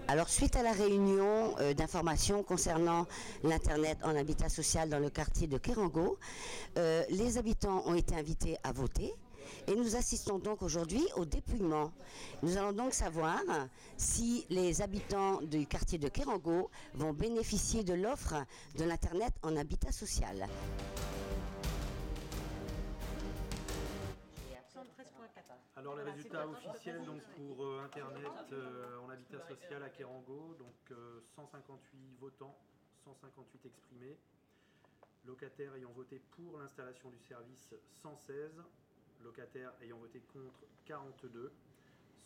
Alors, suite à la réunion d'information concernant l'Internet en habitat social dans le quartier de Kérango, les habitants ont été invités à voter et nous assistons donc aujourd'hui au dépouillement. Nous allons donc savoir si les habitants du quartier de Kérango vont bénéficier de l'offre de l'Internet en habitat social. Alors les résultats officiels donc, pour Internet en habitat social à Kérango, donc 158 votants, 158 exprimés, locataires ayant voté pour l'installation du service 116, locataires ayant voté contre 42,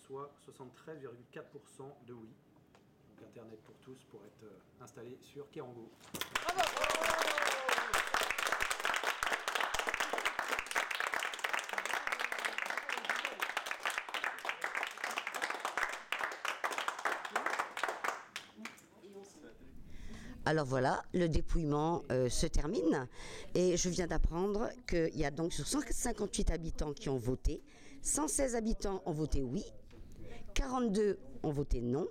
soit 73,4% de oui. Donc Internet pour tous pour être installé sur Kérango. Bravo. Alors voilà, le dépouillement se termine et je viens d'apprendre qu'il y a donc sur 158 habitants qui ont voté, 116 habitants ont voté oui, 42 ont voté non.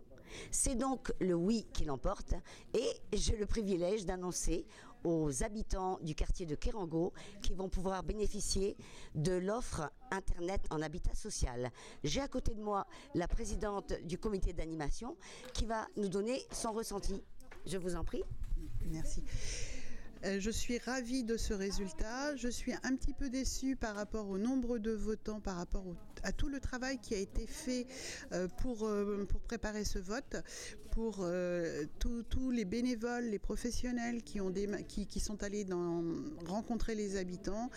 C'est donc le oui qui l'emporte et j'ai le privilège d'annoncer aux habitants du quartier de Kérango qui vont pouvoir bénéficier de l'offre Internet en habitat social. J'ai à côté de moi la présidente du comité d'animation qui va nous donner son ressenti. Je vous en prie. Merci. Je suis ravie de ce résultat. Je suis un petit peu déçue par rapport au nombre de votants, par rapport à tout le travail qui a été fait pour préparer ce vote, pour tous les bénévoles, les professionnels qui sont allés rencontrer les habitants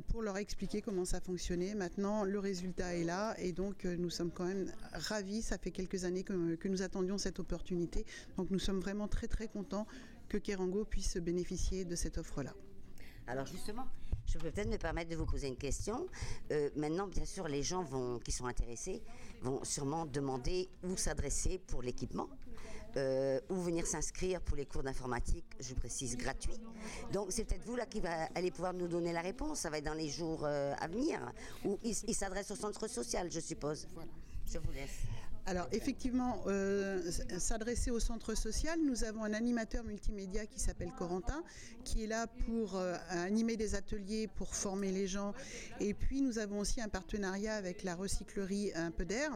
pour leur expliquer comment ça fonctionnait. Maintenant, le résultat est là et donc nous sommes quand même ravis. Ça fait quelques années que nous attendions cette opportunité. Donc nous sommes vraiment très très contents que Kérango puisse bénéficier de cette offre-là. Alors justement, je peux peut-être me permettre de vous poser une question. Maintenant, bien sûr, les gens qui sont intéressés vont sûrement demander où s'adresser pour l'équipement, où venir s'inscrire pour les cours d'informatique, je précise gratuits. Donc c'est peut-être vous là qui allez pouvoir nous donner la réponse. Ça va être dans les jours à venir. Ou il s'adresse au centre social, je suppose. Voilà. Je vous laisse. Alors effectivement, s'adresser au centre social, nous avons un animateur multimédia qui s'appelle Corentin, qui est là pour animer des ateliers, pour former les gens. Et puis nous avons aussi un partenariat avec la recyclerie Un peu d'air,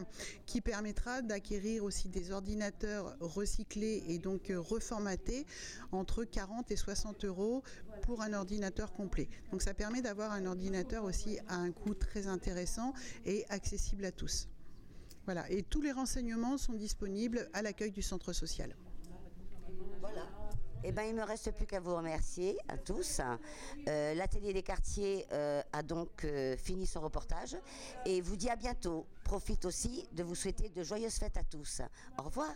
qui permettra d'acquérir aussi des ordinateurs recyclés et donc reformatés entre 40 et 60 € pour un ordinateur complet. Donc ça permet d'avoir un ordinateur aussi à un coût très intéressant et accessible à tous. Voilà, et tous les renseignements sont disponibles à l'accueil du centre social. Voilà. Eh bien, il ne me reste plus qu'à vous remercier à tous. L'atelier des quartiers a donc fini son reportage et vous dit à bientôt. Profite aussi de vous souhaiter de joyeuses fêtes à tous. Au revoir.